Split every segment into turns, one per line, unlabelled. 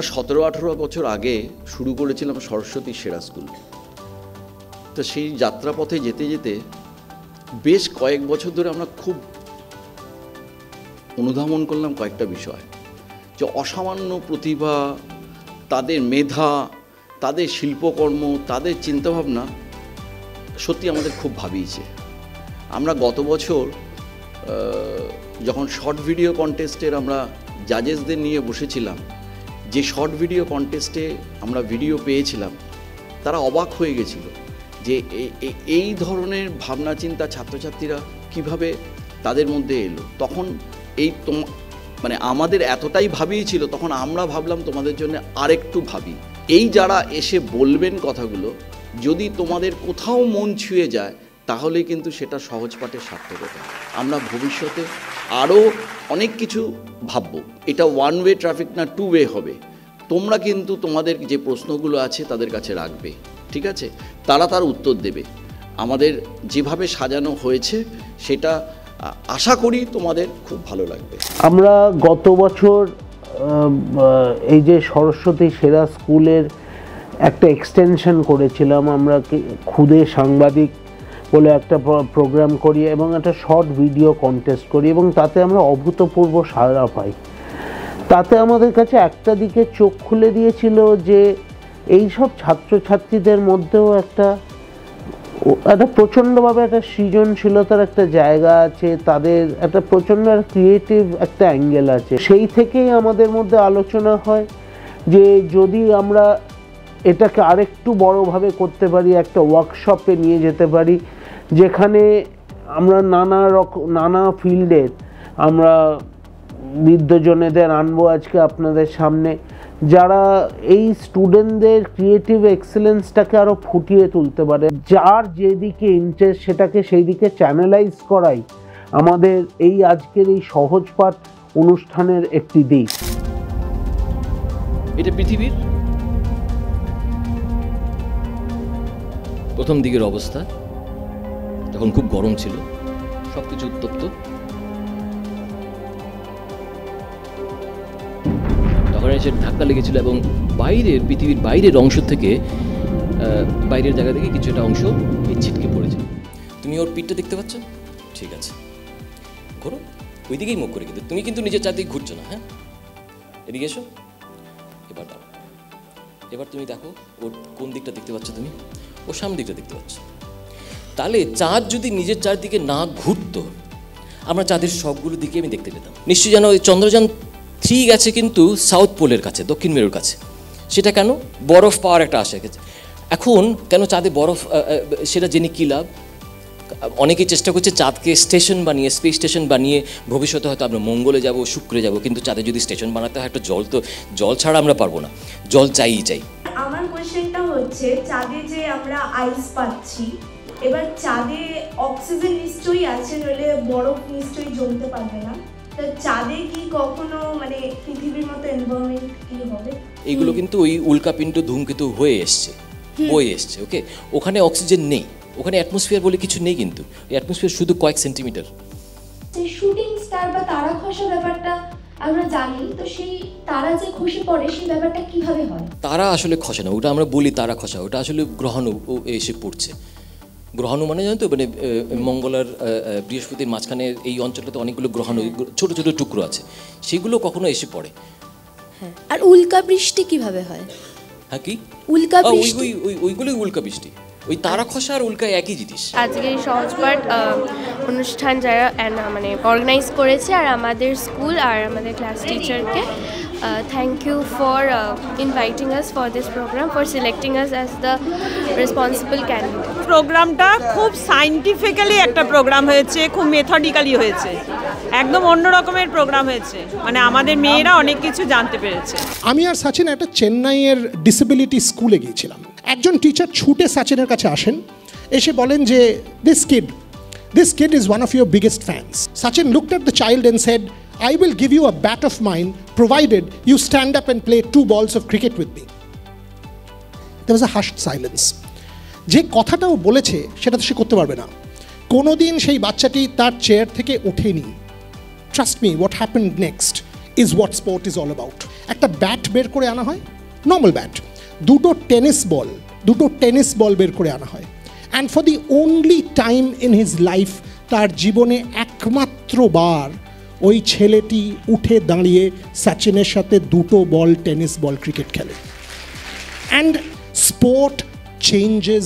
আমরা 17-18 বছর আগে শুরু করেছিলাম সরস্বতী সেরা স্কুল। তো সেই যাত্রাপথে যেতে যেতে বেশ কয়েক বছর ধরে আমরা খুব অনুধাবন করলাম কয়েকটা বিষয়, যে অসামান্য প্রতিভা, তাদের মেধা, তাদের শিল্পকর্ম, তাদের চিন্তাভাবনা সত্যি আমাদের খুব ভাবিয়েছে। আমরা গত বছর যখন শর্ট ভিডিও কন্টেস্টের আমরা জাজেসদের নিয়ে বসেছিলাম, যে শর্ট ভিডিও কন্টেস্টে আমরা ভিডিও পেয়েছিলাম, তারা অবাক হয়ে গেছিল যে এই ধরনের ভাবনা চিন্তা ছাত্রছাত্রীরা কিভাবে তাদের মধ্যে এলো। তখন মানে আমাদের এতটাই ভাবিয়েছিল, তখন আমরা ভাবলাম তোমাদের জন্য আরেকটু ভাবি। এই যারা এসে বলবেন কথাগুলো, যদি তোমাদের কোথাও মন ছুঁয়ে যায়, তাহলে কিন্তু সেটা সহজ পাঠের সার্থকতা। আমরা ভবিষ্যতে আরও অনেক কিছু ভাববো। এটা ওয়ান ওয়ে ট্রাফিক না, টু ওয়ে হবে। তোমরা কিন্তু তোমাদের যে প্রশ্নগুলো আছে তাদের কাছে রাখবে, ঠিক আছে? তারা তার উত্তর দেবে। আমাদের যেভাবে সাজানো হয়েছে সেটা আশা করি তোমাদের খুব ভালো লাগবে।
আমরা গত বছর এই যে সরস্বতী সেরা স্কুলের একটা এক্সটেনশন করেছিলাম, আমরা খুদে সাংবাদিক বলে একটা প্রোগ্রাম করি এবং একটা শর্ট ভিডিও কন্টেস্ট করি, এবং তাতে আমরা অভূতপূর্ব সাড়া পাই। তাতে আমাদের কাছে একটা দিকে চোখ খুলে দিয়েছিল যে এই সব ছাত্রছাত্রীদের মধ্যেও একটা প্রচণ্ডভাবে একটা সৃজনশীলতার একটা জায়গা আছে, তাদের একটা প্রচণ্ড ক্রিয়েটিভ একটা অ্যাঙ্গেল আছে। সেই থেকেই আমাদের মধ্যে আলোচনা হয় যে যদি আমরা এটাকে আরেকটু বড়োভাবে করতে পারি, একটা ওয়ার্কশপে নিয়ে যেতে পারি, যেখানে আমরা নানা ফিল্ডের আমরা বিদ্বজনেদের আনবো আজকে আপনাদের সামনে, যারা এই স্টুডেন্টদের ক্রিয়েটিভ এক্সেলেন্সটাকে আরও ফুটিয়ে তুলতে পারে। যার যেদিকে ইন্টারেস্ট সেটাকে সেই দিকে চ্যানেলাইজ করাই আমাদের এই আজকের এই সহজ পাঠ অনুষ্ঠানের একটি দিক।
এটা পৃথিবীর প্রথম দিকের অবস্থা, তখন খুব গরম ছিল, সব কিছু উত্তপ্ত। তখন এসে ধাক্কা লেগেছিল এবং পৃথিবীর বাইরের অংশ থেকে, বাইরের জায়গা থেকে কিছু একটা অংশ ছিটকে পড়েছিল। তুমি ওর পিঠটা দেখতে পাচ্ছ? ঠিক আছে, ঘোরো, ওই দিকেই মুখ করে, কিন্তু তুমি কিন্তু নিজের চারদিকে ঘুরছো না। হ্যাঁ, এদিকে এসো। এবার দাও, এবার তুমি দেখো ওর কোন দিকটা দেখতে পাচ্ছ তুমি? ও সামনের দিকটা দেখতে পাচ্ছ। তাহলে চাঁদ যদি নিজের চারদিকে না ঘুরতো, আমরা চাঁদের সবগুলো দিকে আমি দেখতে পেতাম। নিশ্চয়ই জানো চন্দ্রযান 3 গেছে কিন্তু সাউথ পোলের কাছে, দক্ষিণ মেরুর কাছে। সেটা কেন? বরফ পাওয়ার একটা আশা গেছে। এখন কেন চাঁদে বরফ, সেটা জেনে কী লাভ? অনেকেই চেষ্টা করছে চাঁদকে স্টেশন বানিয়ে, স্পেস স্টেশন বানিয়ে ভবিষ্যতে হয়তো আমরা মঙ্গলে যাব, শুক্রে যাব, কিন্তু চাঁদে যদি স্টেশন বানাতে হয় একটা জল ছাড়া আমরা পারবো না, জল চাই।
আমার কোয়েশ্চেনটা হচ্ছে, চাঁদে যে আমরা আইস পাচ্ছি, এবার চাঁদে অক্সিজেন নিশ্চয়ই আছে, নইলে বরফ নিশ্চয়ই জমতে পারবে না। তো চাঁদে কি কখনো মানে পৃথিবীর মতো এনভায়রনমেন্ট কি হবে?
এইগুলো কিন্তু ওই উল্কাপিণ্ড ধূমকেতু হয়ে এসছে, বয়ে এসছে। ওকে, ওখানে অক্সিজেন নেই, ওখানে অ্যাটমসফিয়ার বলে কিছু নেই, কিন্তু অ্যাটমসফিয়ার শুধু কয়েক সেন্টিমিটার।
সেই শুটিং স্টার বা তারা খসা ব্যাপারটা আমরা জানি, তো সেই তারা যে খসে পড়ে সেই ব্যাপারটা কিভাবে হয়? তারা
আসলে খসে না, ওটা আমরা বলি তারা খসা, ওটা আসলে গ্রহাণু এসে পড়ছে। গ্রহাণু মানে জানো তো, মানে মঙ্গল আর বৃহস্পতির মাঝখানে এই অঞ্চলটাতে অনেকগুলো গ্রহাণু, ছোট ছোট টুকরো আছে, সেগুলো কখনো এসে পড়ে।
হ্যাঁ, আর উল্কা বৃষ্টি কিভাবে হয়?
হ্যাঁ, কি
উল্কা বৃষ্টি?
ওইগুলোই উল্কা বৃষ্টি। ওই তারা খসা আর উল্কা একই জিনিস।
আজকে এই সহজ পাঠ অনুষ্ঠান যারা মানে অর্গানাইজ করেছে, আর আমাদের স্কুল আর আমাদের ক্লাস টিচারকে thank you for inviting us for this programme, for selecting us as the responsible candidate.
প্রোগ্রামটা খুব সায়েন্টিফিক্যালি একটা প্রোগ্রাম হয়েছে, খুব মেথডিক্যালি হয়েছে, একদম অন্য রকমের প্রোগ্রাম হয়েছে, মানে আমাদের মেয়েরা অনেক কিছু জানতে পেরেছে।
আমি আর সচিন একটা চেন্নাইয়ের ডিসেবিলিটি স্কুলে গিয়েছিলাম। একজন টিচার ছুটে সচিনের কাছে আসেন, এসে বলেন যে this kid is one of your biggest fans. Sachin looked at the child and said, I will give you a bat of mine provided you stand up and play 2 balls of cricket with me. There was a hushed silence. যে কথাটা ও বলেছে সেটা তো সে করতে পারবে না, কোনোদিন সেই বাচ্চাটি তার চেয়ার থেকে ওঠেনি। Trust me, what happened next is what sport is all about. একটা ব্যাট বের করে আনা হয়, নর্মাল ব্যাট, দুটো টেনিস বল বের করে আনা হয়, and for the only time in his life, তার জীবনে একমাত্র বার ওই ছেলেটি উঠে দাঁড়িয়ে সচিনের সাথে দুটো বল, টেনিস বল, ক্রিকেট খেলে। And sport changes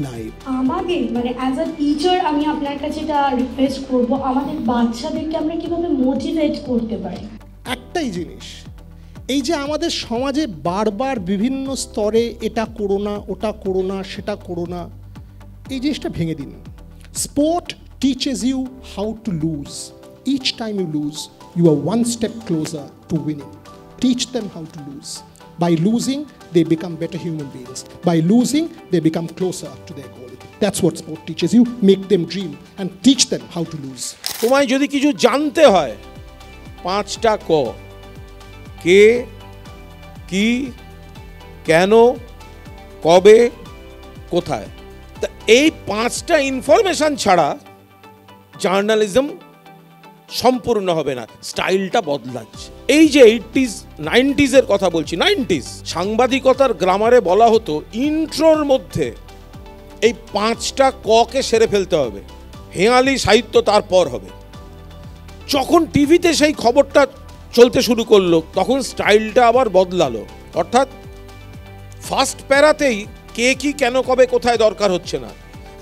life.
আমাদের মানে অ্যাজ আ টিচার আমি আপনার কাছে এটা রিকোয়েস্ট করব, আমাদের বাচ্চাদেরকে আমরা কিভাবে মোটিভেট করতে পারি?
একটাই জিনিস, এই যে আমাদের সমাজে বারবার বিভিন্ন স্তরে এটা করো না, ওটা করো না, সেটা করো না, এই জিনিসটা ভেঙে দিন। Sport teaches you how to lose. Each time you lose, you are one step closer to winning. Teach them how to lose. By losing, they become better human beings. By losing, they become closer to their goal. That's what sport teaches you. Make them dream and teach them how to lose.
তোমায় যদি কিছু জানতে হয়, 5টা ক, কে, কি, কেন, কবে, কোথায়। তা এই 5টা ইনফরমেশন ছাড়া জার্নালিজম সম্পূর্ণ হবে না। স্টাইলটা বদলাচ্ছে। এই যে 80s 90s কথা বলছি, 90s সাংবাদিকতার গ্রামারে বলা হতো ইন্ট্রোর মধ্যে এই 5টা ককে সেরে ফেলতে হবে, হেঁয়ালি সাহিত্য তারপর হবে। যখন টিভিতে সেই খবরটা চলতে শুরু করলো তখন স্টাইলটা আবার বদলালো, অর্থাৎ ফার্স্ট প্যারাতেই কে কি কেন কবে কোথায় দরকার হচ্ছে না,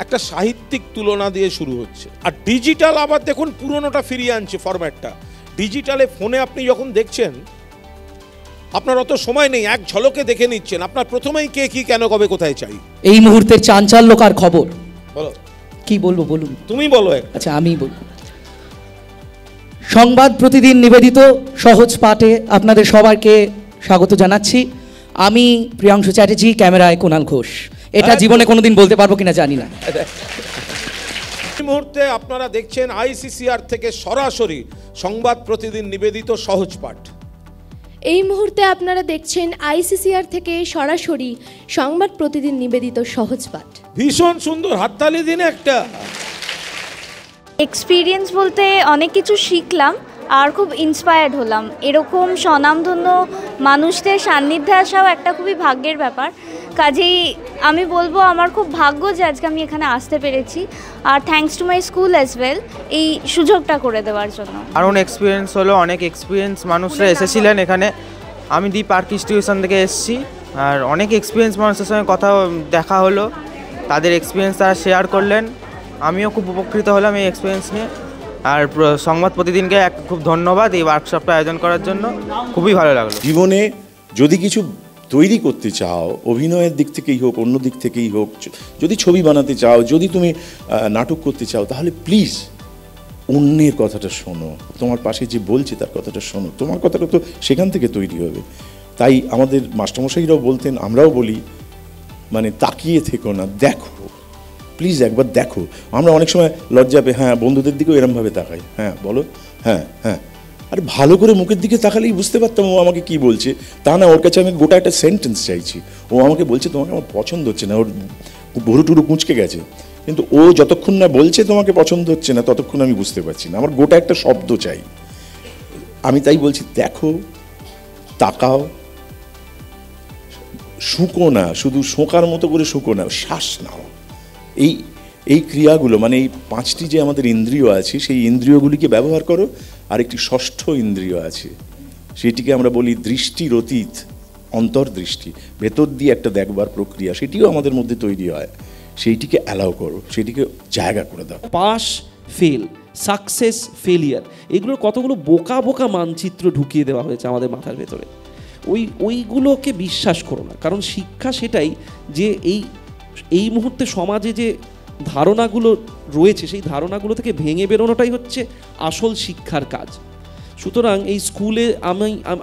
একটা সাহিত্যিক তুলনা দিয়ে শুরু হচ্ছে। আর ডিজিটাল আবার দেখুন পুরনোটা ফিরিয়ে আনছে ফরম্যাটটা। ডিজিটালে ফোনে আপনি যখন দেখছেন আপনার অত সময় নেই, এক ঝলকে দেখে নিচ্ছেন, আপনার প্রথমেই কে কি কেন কবে কোথায় চাই।
এই মুহূর্তের চাঞ্চল্যকর খবর
বলো,
কি বলবো বলুন?
তুমি বলো।
আচ্ছা আমি বলবো। সংবাদ প্রতিদিন নিবেদিত সহজ পাঠে আপনাদের সবাইকে স্বাগত জানাচ্ছি। আমি প্রিয়াংশু চ্যাটার্জি, ক্যামেরায় কুণাল ঘোষ। এটা জীবনে কোনোদিন বলতে পারবো কিনা জানি না।
এই মুহূর্তে আপনারা দেখছেন আইসিসিআর থেকে সরাসরি সংবাদ প্রতিদিন নিবেদিত সহজ পাঠ।
এই মুহূর্তে আপনারা দেখছেন আইসিসিআর থেকে সরাসরি সংবাদ প্রতিদিন নিবেদিত সহজ পাঠ।
ভীষণ সুন্দর, হাততালি দিন একটা।
এক্সপিরিয়েন্স বলতে অনেক কিছু শিখলাম আর খুব ইন্সপায়ার্ড হলাম। এরকম স্বনামধন্য মানুষদের সান্নিধ্যে আসাও একটা খুবই ভাগ্যের ব্যাপার। কাজেই আমি বলবো আমার খুব ভাগ্য যে আজকে আমি এখানে আসতে পেরেছি, আর thanks to my school as well এই সুযোগটা করে দেওয়ার জন্য।
কারণ এক্সপিরিয়েন্স হলো, অনেক এক্সপিরিয়েন্স মানুষরা এসেছিলেন এখানে। আমি দি পার্ক ইনস্টিটিউশন থেকে এসেছি, আর অনেক এক্সপিরিয়েন্স মানুষের সঙ্গে কথা দেখা হলো, তাদের এক্সপিরিয়েন্স তারা শেয়ার করলেন। আমিও খুব উপকৃত হলাম এই এক্সপিরিয়েন্স নিয়ে। আর সংবাদ প্রতিদিনকে খুব ধন্যবাদ এই ওয়ার্কশপটা আয়োজন করার জন্য, খুবই ভালো লাগলো।
জীবনে যদি কিছু তৈরি করতে চাও, অভিনয়ের দিক থেকেই হোক, অন্য দিক থেকেই হোক, যদি ছবি বানাতে চাও, যদি তুমি নাটক করতে চাও, তাহলে প্লিজ অন্যের কথাটা শোনো। তোমার পাশে যে বলছে তার কথাটা শোনো, তোমার কথাটা তো সেখান থেকে তৈরি হবে। তাই আমাদের মাস্টারমশাইরাও বলতেন, আমরাও বলি, মানে তাকিয়ে থেকো না, দেখো, প্লিজ একবার দেখো। আমরা অনেক সময় লজ্জা পেয়ে হ্যাঁ বন্ধুদের দিকেও এরমভাবে তাকাই, হ্যাঁ বলো, হ্যাঁ হ্যাঁ, আরে ভালো করে মুখের দিকে তাকালেই বুঝতে পারতাম ও আমাকে কি বলছে। তা না, ওর কাছে আমি গোটা একটা সেন্টেন্স চাইছি, ও আমাকে বলছে তোমাকে আমার পছন্দ হচ্ছে না, ওর ভুরু টুরু কুঁচকে গেছে, কিন্তু ও যতক্ষণ না বলছে তোমাকে পছন্দ হচ্ছে না ততক্ষণ আমি বুঝতে পারছি না, আমার গোটা একটা শব্দ চাই। আমি তাই বলছি, দেখো, তাকাও, শুকো না, শুধু শোঁকার মতো করে শুকো না, শ্বাস নাও। এই ক্রিয়াগুলো, মানে এই 5টি যে আমাদের ইন্দ্রিয় আছে, সেই ইন্দ্রিয়গুলিকে ব্যবহার করো। আর একটি ষষ্ঠ ইন্দ্রিয় আছে, সেটিকে আমরা বলি দৃষ্টির অতীত, অন্তর্দৃষ্টি, ভেতর দিয়ে একটা দেখবার প্রক্রিয়া, সেটিও আমাদের মধ্যে তৈরি হয়। সেইটিকে অ্যালাউ করো, সেটিকে জায়গা করে দাও।
পাস ফেল, সাকসেস ফেলিয়ার, এগুলোর কতগুলো বোকা বোকা মানচিত্র ঢুকিয়ে দেওয়া হয়েছে আমাদের মাথার ভেতরে। ওইগুলোকে বিশ্বাস করো না, কারণ শিক্ষা সেটাই যে এই মুহূর্তে সমাজে যে ধারণাগুলো রয়েছে সেই ধারণাগুলো থেকে ভেঙে বেরোনোটাই হচ্ছে আসল শিক্ষার কাজ। সুতরাং এই স্কুলে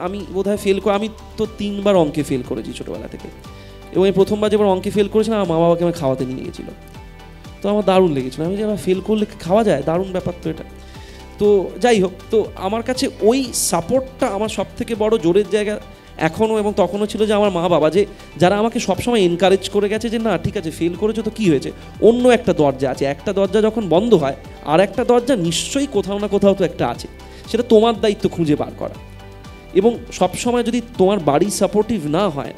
আমি বোধহয় ফেল করে, আমি তো 3বার অঙ্কে ফেল করেছি ছোটোবেলা থেকে, এবং এই প্রথমবার যেবার অঙ্কে ফেল করেছিলাম আমার মা বাবাকে আমি খাওয়াতে নিয়ে গেছিলো, তো আমার দারুণ লেগেছিলো। আমি যে আমার ফেল করলে খাওয়া যায়, দারুণ ব্যাপার তো এটা। তো যাই হোক, তো আমার কাছে ওই সাপোর্টটা আমার সব থেকে বড় জোরের জায়গা এখনও এবং তখনও ছিল, যে আমার মা বাবা যে যারা আমাকে সবসময় এনকারেজ করে গেছে যে না ঠিক আছে ফেল করেছো তো কী হয়েছে, অন্য একটা দরজা আছে, একটা দরজা যখন বন্ধ হয় আর একটা দরজা নিশ্চয়ই কোথাও না কোথাও তো একটা আছে, সেটা তোমার দায়িত্ব খুঁজে বার করা। এবং সবসময় যদি তোমার বাড়ি সাপোর্টিভ না হয়,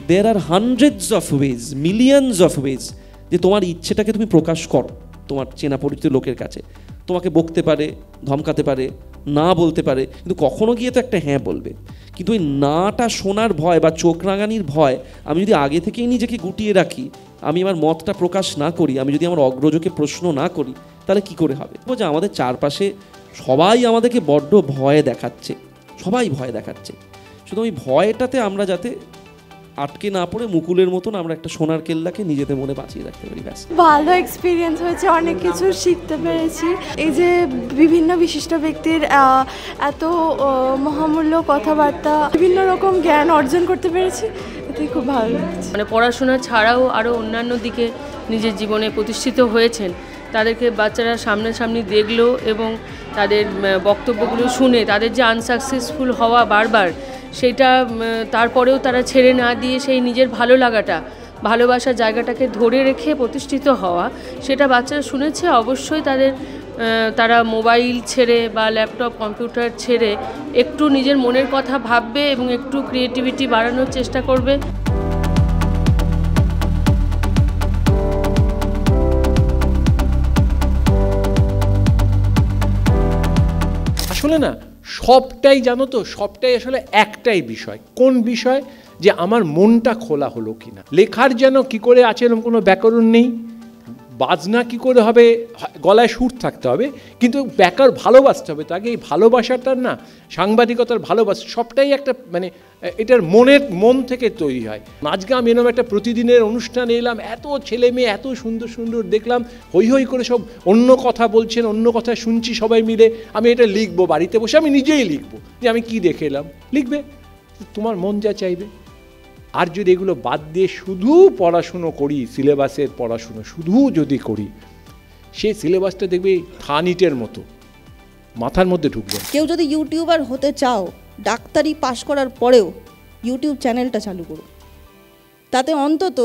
there are hundreds of ways, millions of ways যে তোমার ইচ্ছেটাকে তুমি প্রকাশ করো তোমার চেনা পরিচিত লোকের কাছে। তোমাকে বকতে পারে, ধমকাতে পারে, না বলতে পারে, কিন্তু কখনো গিয়ে তো একটা হ্যাঁ বলবে। কিন্তু ওই নাটা শোনার ভয় বা চোখ রাঙানির ভয়, আমি যদি আগে থেকেই নিজেকে গুটিয়ে রাখি, আমি আমার মতটা প্রকাশ না করি, আমি যদি আমার অগ্রজকে প্রশ্ন না করি, তাহলে কি করে হবে? যে আমাদের চারপাশে সবাই আমাদেরকে বড্ড ভয় দেখাচ্ছে, সবাই ভয় দেখাচ্ছে, শুধু ওই ভয়টাতে আমরা যাতে আটকে না পড়ে মুকুলের মতন আমরা একটা সোনার কেল্লাকে নিজেদের মনে বাঁচিয়ে রাখতে পারি। ব্যাস।
ভালো এক্সপিরিয়েন্স হয়েছে, অনেক কিছু শিখতে পেরেছি। এই যে বিভিন্ন বিশিষ্ট ব্যক্তির এত মহামূল্য কথাবার্তা, বিভিন্ন রকম জ্ঞান অর্জন করতে পেরেছি, এটাই খুব ভালো লাগছে।
মানে পড়াশোনা ছাড়াও আরও অন্যান্য দিকে নিজের জীবনে প্রতিষ্ঠিত হয়েছেন, তাদেরকে বাচ্চারা সামনাসামনি দেখলো এবং তাদের বক্তব্যগুলো শুনে তাদের যে আনসাকসেসফুল হওয়া বারবার, সেটা তারপরেও তারা ছেড়ে না দিয়ে সেই নিজের ভালো লাগাটা, ভালোবাসার জায়গাটাকে ধরে রেখে প্রতিষ্ঠিত হওয়া, সেটা বাচ্চারা শুনেছে। অবশ্যই তারা মোবাইল ছেড়ে বা ল্যাপটপ কম্পিউটার ছেড়ে একটু নিজের মনের কথা ভাববে এবং একটু ক্রিয়েটিভিটি বাড়ানোর চেষ্টা করবে।
আসলে না সবটাই জানো তো, সবটাই আসলে একটাই বিষয়। কোন বিষয়? যে আমার মনটা খোলা হলো কিনা। লেখার যেন কি করে আছে এরকম কোনো ব্যাকরণ নেই, বাজনা কি করে হবে, গলায় সুর থাকতে হবে, কিন্তু ভালোবাসতে হবে তাকে। এই ভালোবাসাটার না, সাংবাদিকতার ভালোবাসা সবটাই একটা মানে এটার মন থেকে তৈরি হয়। আজকে আমি এরকম একটা প্রতিদিনের অনুষ্ঠানে এলাম, এত ছেলে মেয়ে এত সুন্দর সুন্দর দেখলাম, হই হই করে সব অন্য কথা বলছেন, অন্য কথা শুনছি সবাই মিলে। আমি এটা লিখবো, বাড়িতে বসে আমি নিজেই লিখবো যে আমি কি দেখে এলাম। লিখবে, তোমার মন যা চাইবে। আর যদি এগুলো বাদ দিয়ে শুধু পড়াশুনো করি, সিলেবাসের পড়াশুনো শুধু যদি করি, সেই সিলেবাসটা দেখবে থানিটের মতো মাথার মধ্যে ঢুকবে।
কেউ যদি ইউটিউবার হতে চাও, ডাক্তারি পাশ করার পরেও ইউটিউব চ্যানেলটা চালু করো, তাতে অন্তত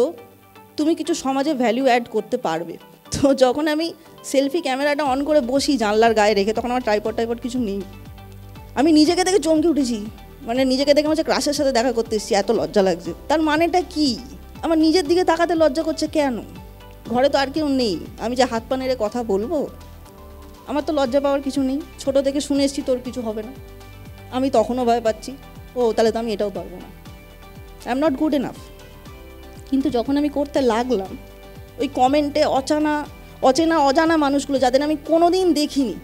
তুমি কিছু সমাজে ভ্যালু অ্যাড করতে পারবে। তো যখন আমি সেলফি ক্যামেরাটা অন করে বসি জানলার গায়ে রেখে, তখন আমার ট্রাইপড কিছু নেই। আমি নিজেকে দেখে চমকে উঠেছি, মানে নিজেকে দেখে আমার ক্রাশের সাথে দেখা করতে এসেছি, এত লজ্জা লাগছে। তার মানেটা কি? আমার নিজের দিকে তাকাতে লজ্জা করছে কেন? ঘরে তো আর কেউ নেই, আমি যে হাত পা নেড়ে কথা বলবো, আমার তো লজ্জা পাওয়ার কিছু নেই। ছোটো থেকে শুনে এসেছি তোর কিছু হবে না, আমি তখনও ভয় পাচ্ছি, ও তাহলে তো আমি এটাও পারবো না, I am not good enough. কিন্তু যখন আমি করতে লাগলাম, ওই কমেন্টে অজানা মানুষগুলো, যাদের আমি কোনো দিন দেখিনি,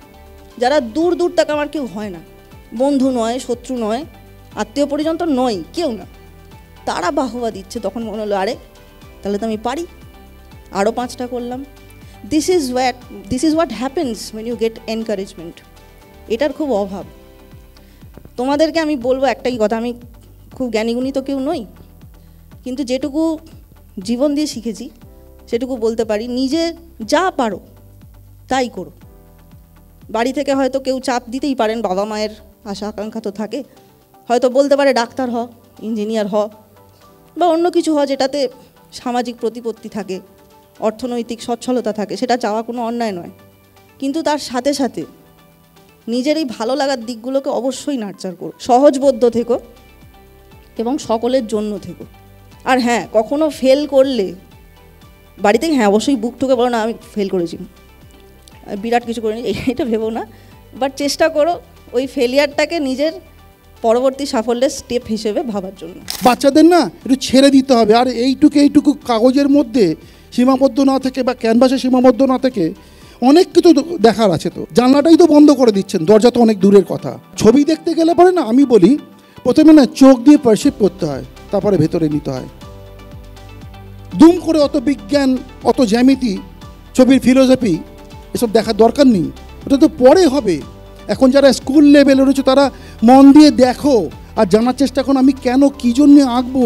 যারা দূর থেকে আমার কেউ হয় না, বন্ধু নয়, শত্রু নয়, আত্মীয় পরিজন তো নয়, কেউ না, তারা বাহবা দিচ্ছে, তখন মনে হলো আরে তাহলে তো আমি পারি। আরও 5টা করলাম। This is what happens when you get encouragement। এটার খুব অভাব। তোমাদেরকে আমি বলবো একটাই কথা, আমি খুব জ্ঞানীগুণী তো কেউ নই, কিন্তু যেটুকু জীবন দিয়ে শিখেছি সেটুকু বলতে পারি, নিজে যা পারো তাই করো। বাড়ি থেকে হয়তো কেউ চাপ দিতেই পারেন, বাবা মায়ের আশা আকাঙ্ক্ষা তো থাকে, হয়তো বলতে পারে ডাক্তার হ, ইঞ্জিনিয়ার হ, বা অন্য কিছু হ যেটাতে সামাজিক প্রতিপত্তি থাকে, অর্থনৈতিক সচ্ছলতা থাকে, সেটা চাওয়া কোনো অন্যায় নয়। কিন্তু তার সাথে সাথে নিজের এই ভালো লাগার দিকগুলোকে অবশ্যই নার্চার করো, সহজবোধ্য থেকো এবং সকলের জন্য থেকো। আর হ্যাঁ, কখনো ফেল করলে বাড়ি থেকে হ্যাঁ অবশ্যই বুক ঠুকে বলো না আমি ফেল করেছি, বিরাট কিছু করিনি, এটা ভেবো না, বাট চেষ্টা করো ওই ফেলিয়ারটাকে নিজের পরবর্তী সাফল্যের স্টেপ হিসেবে ভাবার জন্য।
বাচ্চাদের না একটু ছেড়ে দিতে হবে, আর এইটুকু কাগজের মধ্যে সীমাবদ্ধ না থেকে বা ক্যানভাসে সীমাবদ্ধ না থেকে অনেক কিছু দেখার আছে। তো জানলাটাই তো বন্ধ করে দিচ্ছেন, দরজা তো অনেক দূরের কথা। ছবি দেখতে গেলে পরে না, আমি বলি প্রথমে না চোখ দিয়ে পারসিভ করতে হয়, তারপরে ভেতরে নিতে হয়। দুম করে অত বিজ্ঞান, অত জ্যামিতি, ছবির ফিলোসফি এসব দেখার দরকার নেই, ওটা তো পরে হবে। এখন যারা স্কুল লেভেলে রয়েছে তারা মন দিয়ে দেখো আর জানার চেষ্টা করো আমি কেন কী জন্যে আঁকবো।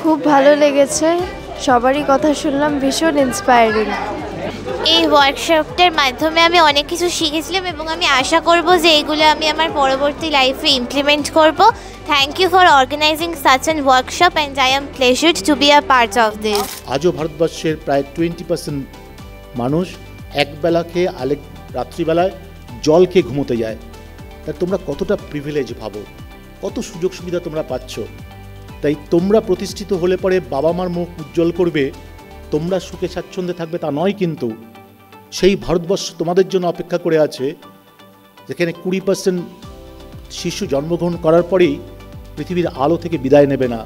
খুব ভালো লেগেছে, সবারই কথা শুনলাম, ভীষণ ইন্সপায়ারিং।
এই ওয়ার্কশপটার মাধ্যমে আমি অনেক কিছু শিখেছিলাম এবং আমি আশা করব যে এগুলো আমি আমার পরবর্তী লাইফে ইমপ্লিমেন্ট করব। Thank you for organising such an workshop and I am pleasured to be a part of this.
আজও ভারতবর্ষের প্রায় 20% মানুষ একবেলা খেয়ে রাত্রিবেলায় জল খেয়ে ঘুমোতে যায়। তা তোমরা কতটা প্রিভিলেজ ভাবো, কত সুযোগ সুবিধা তোমরা পাচ্ছ। তাই তোমরা প্রতিষ্ঠিত হলে পরে বাবা মার মুখ উজ্জ্বল করবে, তোমরা সুখে স্বাচ্ছন্দ্যে থাকবে তা নয়, কিন্তু সেই ভারতবর্ষ তোমাদের জন্য অপেক্ষা করে আছে যেখানে 20% শিশু জন্মগ্রহণ করার পরেই পৃথিবীর আলো থেকে বিদায় নেবে না।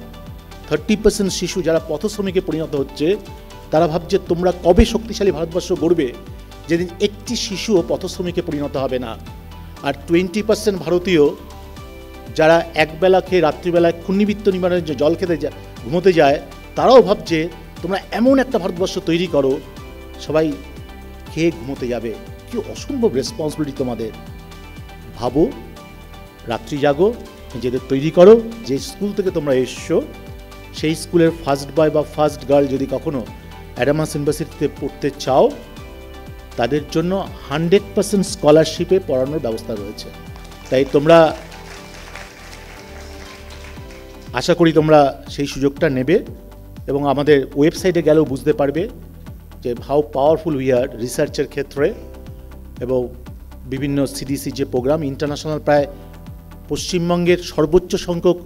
30% শিশু যারা পথশ্রমিকে পরিণত হচ্ছে তারা ভাবছে তোমরা কবে শক্তিশালী ভারতবর্ষ গড়বে যেদিন একটি শিশুও পথশ্রমিকে পরিণত হবে না। আর 20% ভারতীয় যারা একবেলা খেয়ে রাত্রিবেলায় ক্ষুণ্ণিবৃত্ত নিবারণের যে জল খেতে ঘুমোতে যায় তারাও ভাবছে তোমরা এমন একটা ভারতবর্ষ তৈরি করো সবাই খেয়ে ঘুমোতে যাবে। কি অসম্ভব রেসপন্সিবিলিটি তোমাদের। ভাবো, রাত্রি জাগো, নিজেদের তৈরি করো। যে স্কুল থেকে তোমরা এসছো সেই স্কুলের ফার্স্ট বয় বা ফার্স্ট গার্ল যদি কখনো অ্যাডামাস ইউনিভার্সিটিতে পড়তে চাও তাদের জন্য 100% স্কলারশিপে পড়ানোর ব্যবস্থা রয়েছে। তাই তোমরা আশা করি তোমরা সেই সুযোগটা নেবে এবং আমাদের ওয়েবসাইটে গেলেও বুঝতে পারবে যে হাউ পাওয়ারফুল উই আর রিসার্চের ক্ষেত্রে। এবং বিভিন্ন সিডিসি যে প্রোগ্রাম ইন্টারন্যাশনাল প্রায় পশ্চিমবঙ্গের সর্বোচ্চ সংখ্যক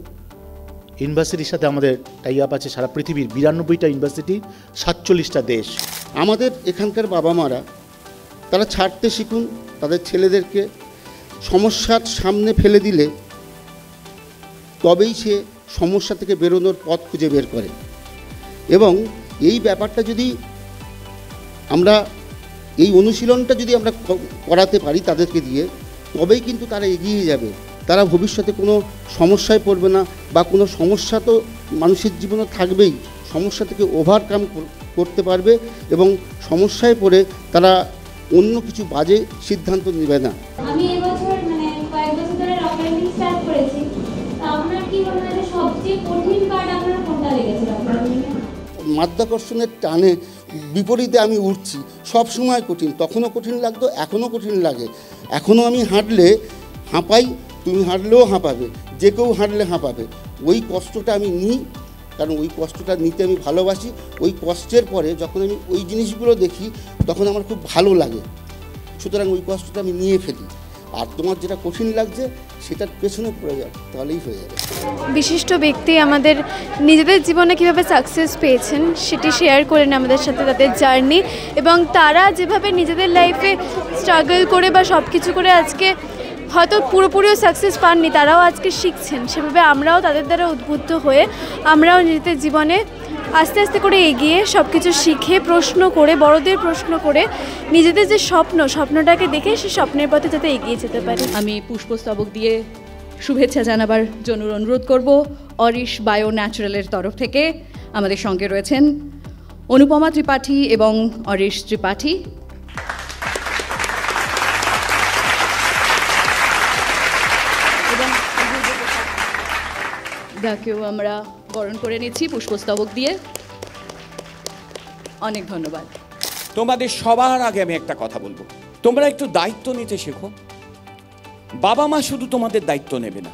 ইউনিভার্সিটির সাথে আমাদের টাই আপ আছে সারা পৃথিবীর 92টা ইউনিভার্সিটি, 47টা দেশ।
আমাদের এখানকার বাবা মারা তারা ছাড়তে শিখুন তাদের ছেলেদেরকে। সমস্যার সামনে ফেলে দিলে তবেই সে সমস্যা থেকে বেরোনোর পথ খুঁজে বের করে। এবং এই ব্যাপারটা যদি আমরা এই অনুশীলনটা যদি আমরা করাতে পারি তাদেরকে দিয়ে তবেই কিন্তু তারা এগিয়ে যাবে। তারা ভবিষ্যতে কোনো সমস্যায় পড়বে না, বা কোনো সমস্যা তো মানুষের জীবনে থাকবেই, সমস্যা থেকে ওভারকাম করতে পারবে এবং সমস্যায় পড়ে তারা অন্য কিছু বাজে সিদ্ধান্ত নেবে না।
আমি এবছর কয়েক বছর ধরে রক ক্লাইম্বিং স্টার্ট করেছি। আপনার কি মনে হয় সবচেয়ে কঠিন পার্ট আপনার কোনটা লেগেছে রক ক্লাইম্বিংয়ে?
মাধ্যাকর্ষণের টানে বিপরীতে আমি উঠছি, সব সময় কঠিন। তখনও কঠিন লাগতো, এখনও কঠিন লাগে। এখনও আমি হাঁটলে হাঁপাই, তুমি হাঁটলেও হাঁপাবে, যে কেউ হাঁটলে হাঁপাবে। ওই কষ্টটা আমি নিই, কারণ ওই কষ্টটা নিতে আমি ভালোবাসি। ওই কষ্টের পরে যখন আমি ওই জিনিসগুলো দেখি তখন আমার খুব ভালো লাগে, সুতরাং ওই কষ্টটা আমি নিয়ে ফেলি। আর তোমার যেটা কঠিন লাগছে সেটার পেছনে পড়ে যাবে, তাহলেই হয়ে যাবে।
বিশিষ্ট ব্যক্তি আমাদের নিজেদের জীবনে কীভাবে সাকসেস পেয়েছেন সেটি শেয়ার করেন আমাদের সাথে তাদের জার্নি, এবং তারা যেভাবে নিজেদের লাইফে স্ট্রাগল করে বা সব কিছু করে আজকে হয়তো পুরোপুরিও সাকসেস পাননি, তারাও আজকে শিখছেন। সেভাবে আমরাও তাদের দ্বারা উদ্বুদ্ধ হয়ে আমরাও নিজেদের জীবনে আস্তে আস্তে করে এগিয়ে সব কিছু শিখে প্রশ্ন করে, বড়দের প্রশ্ন করে নিজেদের যে স্বপ্নটাকে দেখে সেই স্বপ্নের পথে যাতে এগিয়ে যেতে পারি।
আমি পুষ্পস্তবক দিয়ে শুভেচ্ছা জানাবার জন্য অনুরোধ করব অরিশ বায়ো ন্যাচারালের তরফ থেকে। আমাদের সঙ্গে রয়েছেন অনুপমা ত্রিপাঠী এবং অরিশ ত্রিপাঠী। যাকেও আমরা বরণ করে নিচ্ছি পুষ্পস্তবক দিয়ে। অনেক ধন্যবাদ।
তোমাদের সবার আগে আমি একটা কথা বলবো, তোমরা একটু দায়িত্ব নিতে শেখো। বাবা মা শুধু তোমাদের দায়িত্ব নেবে না,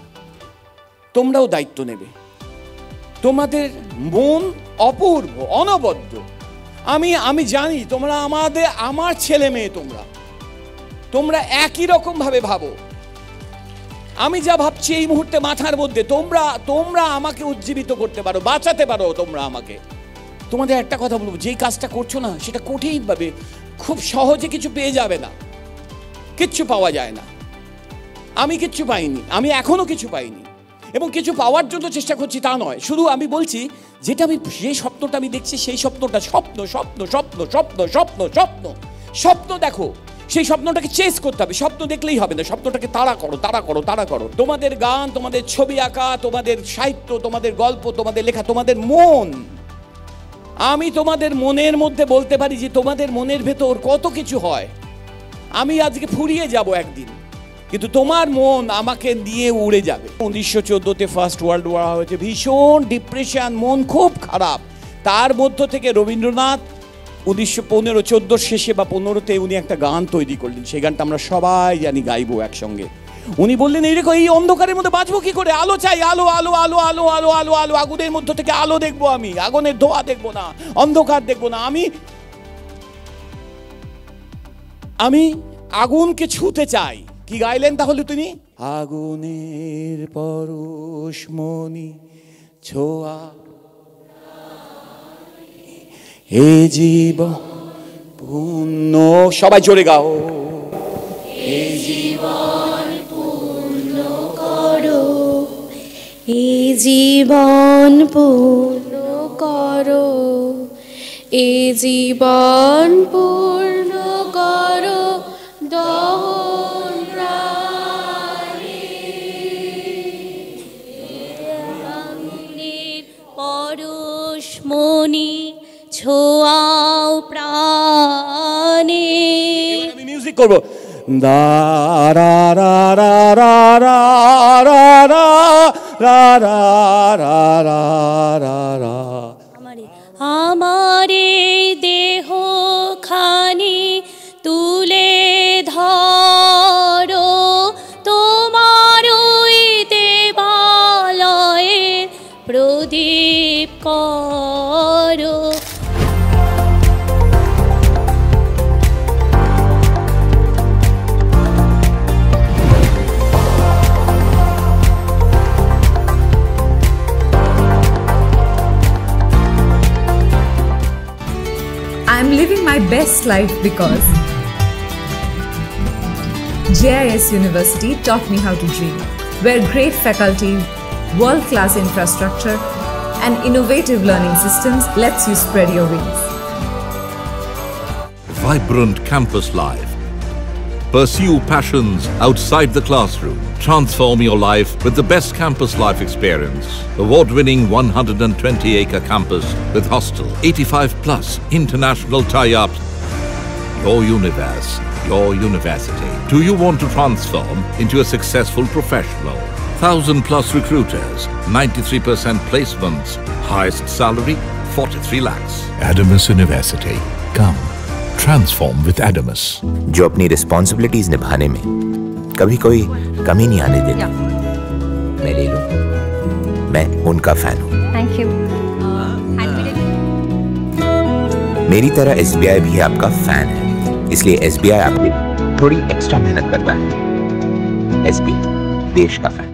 তোমরাও দায়িত্ব নেবে। তোমাদের মন অপূর্ব, অনবদ্য। আমি জানি তোমরা আমার ছেলে মেয়ে, তোমরা একই রকম ভাবে ভাবো। আমি যা ভাবছি এই মুহূর্তে মাথার মধ্যে তোমরা আমাকে উজ্জীবিত করতে পারো, বাঁচাতে পারো তোমরা আমাকে। তোমাদের একটা কথা বলবো, যেই কাজটা করছো না সেটা কঠিনভাবে, খুব সহজে কিছু পেয়ে যাবে না, কিচ্ছু পাওয়া যায় না। আমি কিচ্ছু পাইনি, আমি এখনো কিছু পাইনি, এবং কিছু পাওয়ার জন্য চেষ্টা করছি তা নয়। শুধু আমি বলছি যেটা আমি, যে স্বপ্নটা আমি দেখছি সেই স্বপ্নটা স্বপ্ন স্বপ্ন স্বপ্ন স্বপ্ন স্বপ্ন স্বপ্ন স্বপ্ন দেখো, সেই স্বপ্নটাকে চেস করতে হবে। স্বপ্ন দেখলেই হবে না, স্বপ্নটাকে তাড়া করো, তাড়া করো, তাড়া করো। তোমাদের গান, তোমাদের ছবি আঁকা, তোমাদের সাহিত্য, তোমাদের গল্প, তোমাদের লেখা, তোমাদের মন, আমি তোমাদের মনের মধ্যে বলতে পারি যে তোমাদের মনের ভেতর কত কিছু হয়। আমি আজকে ফুরিয়ে যাব একদিন, কিন্তু তোমার মন আমাকে নিয়ে উড়ে যাবে। 1914-তে ফার্স্ট ওয়ার্ল্ড ওয়ার হয়েছে, ভীষণ ডিপ্রেশন, মন খুব খারাপ। তার মধ্য থেকে রবীন্দ্রনাথ 1914 শেষে বা 15-তে উনি একটা গান তৈরি করলেন, সেই গানটা আমরা সবাই জানি, গাইবো একসঙ্গে। উনি বললেন, এই দেখো এই অন্ধকারের মধ্যে বাঁচবো কি করে, আলো চাই, আলো আলো আলো আলো আলো আলো আলো, আগুনের মধ্য থেকে আলো দেখবো আমি, আগুনের ধোঁয়া দেখবো না, অন্ধকার দেখবো না, আমি আগুনকে ছুঁতে চাই। কি গাইলেন তাহলে তিনি? আগুনের পরশমণি ছোঁয়া এ জীবন পূর্ণ, সবাই জোরে গাও,
এ জীবন পূর্ণ করো, এ জীবন পূর্ণ করো, এ জীবন পূর্ণ করো দহন প্রাণে, আগুনের পরশমণি ছোঁয়াও প্রাণে।
আমি মিউজিক করবো, দা রা রা রা রা রা রা রা রা রা রা রা রা রা।
আমারে দেহ খানি তুলে ধরো, তোমার ওই দেবালয়ে প্রদীপ করো।
I'm living my best life because JIS University taught me how to dream, where great faculty, world-class infrastructure, and innovative learning systems lets you spread your wings.
Vibrant campus life. Pursue passions outside the classroom. Transform your life with the best campus life experience. Award-winning 120-acre campus with hostel, 85+ international tie-ups. Your universe, your university. Do you want to transform into a successful professional? 1,000+ recruiters, 93% placements, highest salary 43 lakhs. Adamas University. Come, transform with Adamas.
जो अपनी responsibilities निभाने में कभी कोई कमी नहीं आने देती, मैं ले लूं। मैं उनका फैन हूं।
Thank you.
मेरी तरह SBI भी आपका फैन है, इसलिए SBI आपकी थोड़ी एक्स्ट्रा मेहनत करता है। SBI देश का फैन।